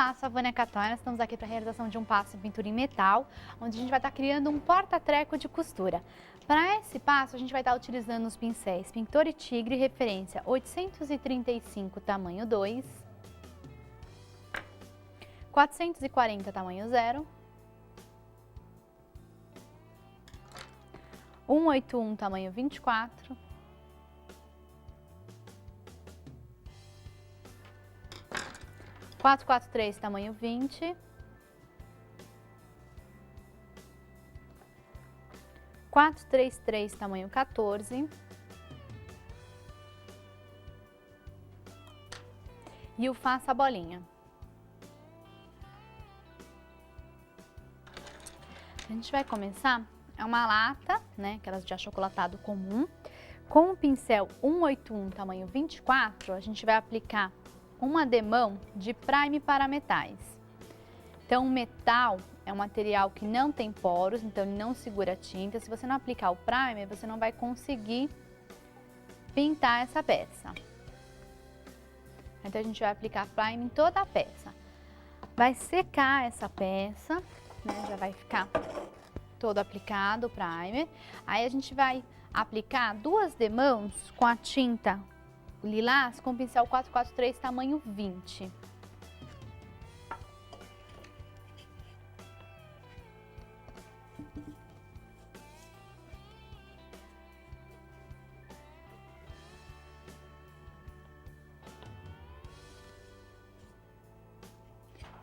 Olá, sou a Vânia Catona, estamos aqui para a realização de um passo em pintura em metal, onde a gente vai estar criando um porta-treco de costura. Para esse passo, a gente vai estar utilizando os pincéis Pintor e Tigre, referência 835, tamanho 2, 440, tamanho 0, 181, tamanho 24, 443, tamanho 20, 433, tamanho 14 e o faça a bolinha. A gente vai começar, é uma lata, né, aquelas de achocolatado comum, com o pincel 181, tamanho 24, a gente vai aplicar um ademão de prime para metais. Então, o metal é um material que não tem poros, então ele não segura tinta. Se você não aplicar o primer, você não vai conseguir pintar essa peça. Então, a gente vai aplicar primer em toda a peça. Vai secar essa peça, né? Já vai ficar todo aplicado o primer. Aí, a gente vai aplicar duas demãos com a tinta lilás com o pincel 443, tamanho 20.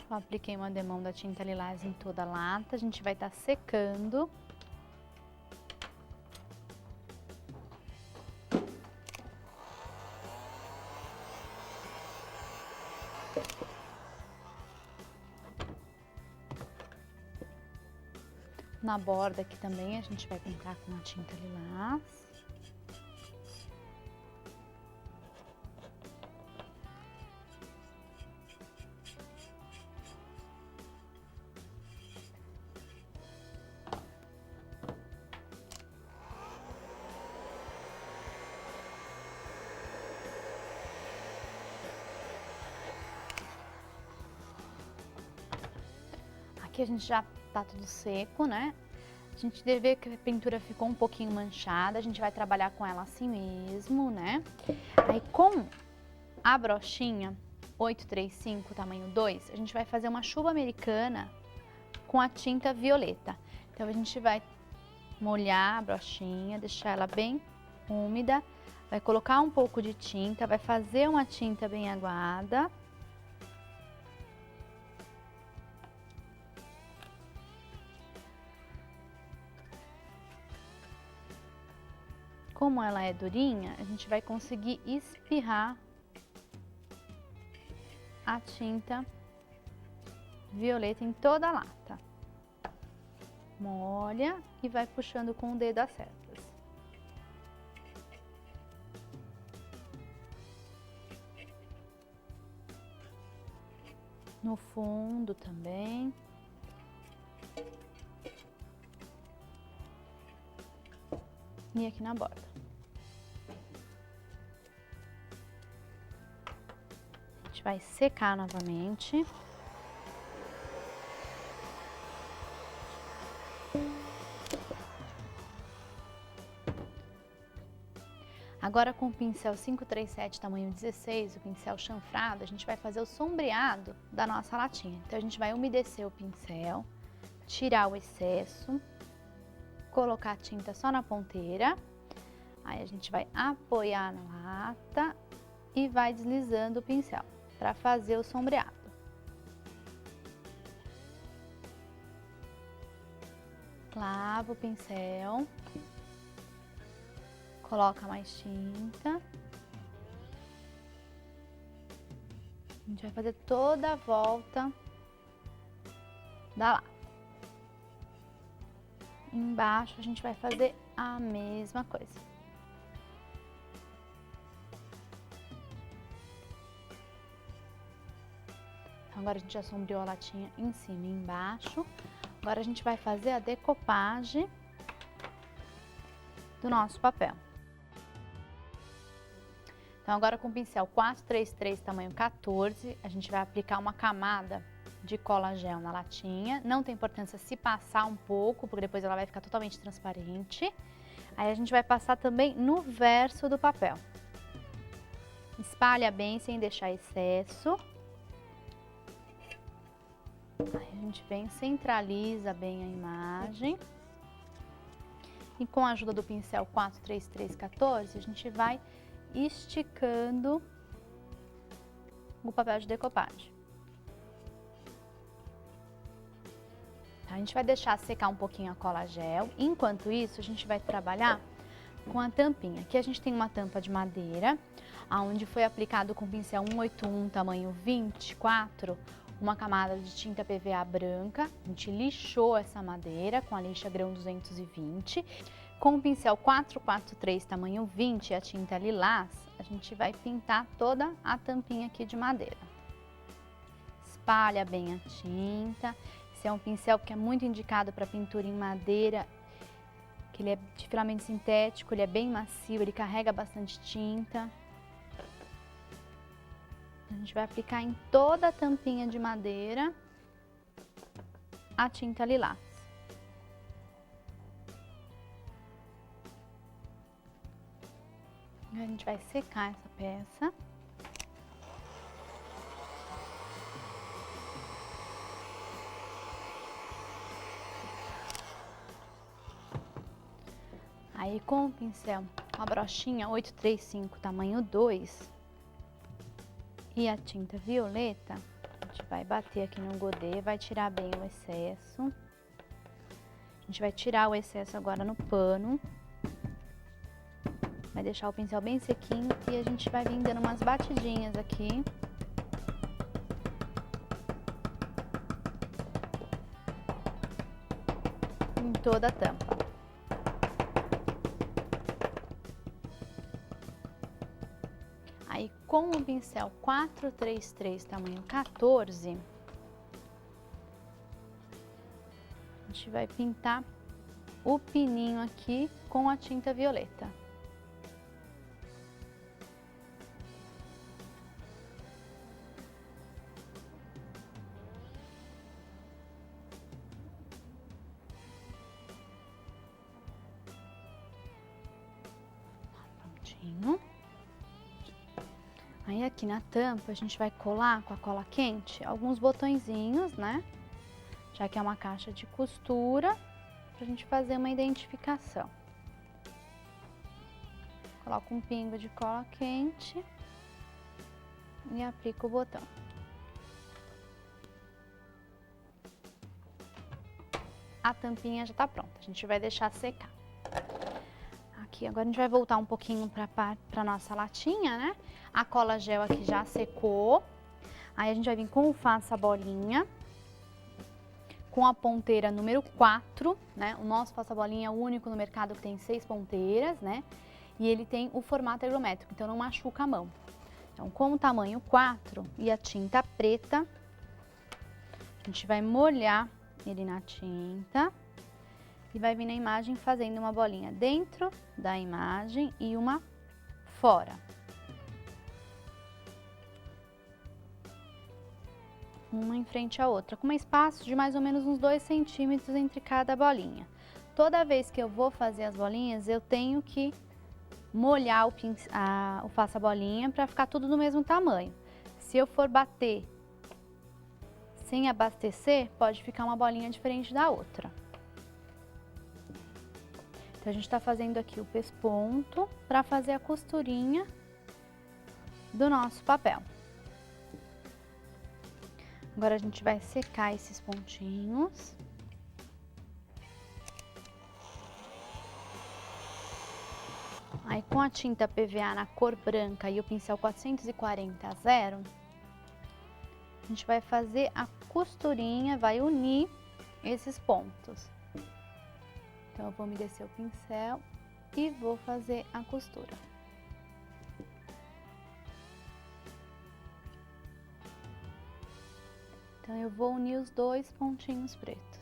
Eu apliquei uma demão da tinta lilás em toda a lata, a gente vai estar secando. Na borda aqui também a gente vai pintar com a tinta lilás. Aqui a gente já tá tudo seco, né? A gente deve ver que a pintura ficou um pouquinho manchada, a gente vai trabalhar com ela assim mesmo, né? Aí com a brochinha 835, tamanho 2, a gente vai fazer uma chuva americana com a tinta violeta. Então a gente vai molhar a brochinha, deixar ela bem úmida, vai colocar um pouco de tinta, vai fazer uma tinta bem aguada. Como ela é durinha, a gente vai conseguir espirrar a tinta violeta em toda a lata. Molha e vai puxando com o dedo as setas. No fundo também. E aqui na borda. A gente vai secar novamente. Agora com o pincel 537, tamanho 16, o pincel chanfrado, a gente vai fazer o sombreado da nossa latinha. Então a gente vai umedecer o pincel, tirar o excesso, colocar a tinta só na ponteira, aí a gente vai apoiar na lata e vai deslizando o pincel para fazer o sombreado. Lava o pincel, coloca mais tinta. A gente vai fazer toda a volta da lata. Embaixo a gente vai fazer a mesma coisa. Agora a gente já sombreou a latinha em cima e embaixo. Agora a gente vai fazer a decopagem do nosso papel. Então Então, agora com o pincel 433, tamanho 14, a gente vai aplicar uma camada de cola gel na latinha. Não tem importância se passar um pouco, porque depois ela vai ficar totalmente transparente. Aí a gente vai passar também no verso do papel. Espalha bem sem deixar excesso. Aí a gente vem, centraliza bem a imagem. E com a ajuda do pincel 43314, a gente vai esticando o papel de decopagem. A gente vai deixar secar um pouquinho a cola gel. Enquanto isso, a gente vai trabalhar com a tampinha. Aqui a gente tem uma tampa de madeira, onde foi aplicado com pincel 181, tamanho 24, uma camada de tinta PVA branca. A gente lixou essa madeira com a lixa grão 220. Com o pincel 443, tamanho 20, a tinta lilás, a gente vai pintar toda a tampinha aqui de madeira. Espalha bem a tinta. Esse é um pincel que é muito indicado para pintura em madeira, que ele é de filamento sintético, ele é bem macio, ele carrega bastante tinta. A gente vai aplicar em toda a tampinha de madeira a tinta lilás. A gente vai secar essa peça. Aí com o pincel, com a brochinha 835, tamanho 2 e a tinta violeta, a gente vai bater aqui no godê, vai tirar bem o excesso. A gente vai tirar o excesso agora no pano. Vai deixar o pincel bem sequinho e a gente vai vir dando umas batidinhas aqui. Em toda a tampa. Aí com o pincel 433, tamanho 14, a gente vai pintar o pininho aqui com a tinta violeta. Prontinho. Aí aqui na tampa a gente vai colar com a cola quente alguns botõezinhos, né? Já que é uma caixa de costura, pra gente fazer uma identificação. Coloco um pingo de cola quente e aplico o botão. A tampinha já tá pronta, a gente vai deixar secar. Aqui, agora a gente vai voltar um pouquinho para nossa latinha, né? A cola gel aqui já secou. Aí a gente vai vir com o faça bolinha, com a ponteira número 4, né? O nosso faça bolinha é o único no mercado que tem 6 ponteiras, né? E ele tem o formato ergométrico, então não machuca a mão. Então, com o tamanho 4 e a tinta preta, a gente vai molhar ele na tinta. E vai vir na imagem fazendo uma bolinha dentro da imagem e uma fora. Uma em frente à outra, com um espaço de mais ou menos uns 2 centímetros entre cada bolinha. Toda vez que eu vou fazer as bolinhas, eu tenho que molhar o faça-bolinha para ficar tudo do mesmo tamanho. Se eu for bater sem abastecer, pode ficar uma bolinha diferente da outra. Então, a gente tá fazendo aqui o pesponto para fazer a costurinha do nosso papel. Agora a gente vai secar esses pontinhos. Aí com a tinta PVA na cor branca e o pincel 440-0, a gente vai fazer a costurinha, vai unir esses pontos. Então, eu vou umedecer o pincel e vou fazer a costura. Então, eu vou unir os 2 pontinhos pretos.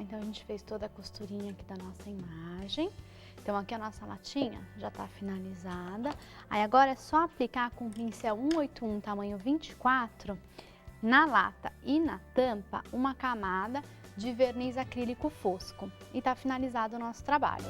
Então, a gente fez toda a costurinha aqui da nossa imagem. Então, aqui a nossa latinha já tá finalizada. Aí, agora é só aplicar com o pincel 181, tamanho 24, na lata e na tampa, uma camada de verniz acrílico fosco. E tá finalizado o nosso trabalho.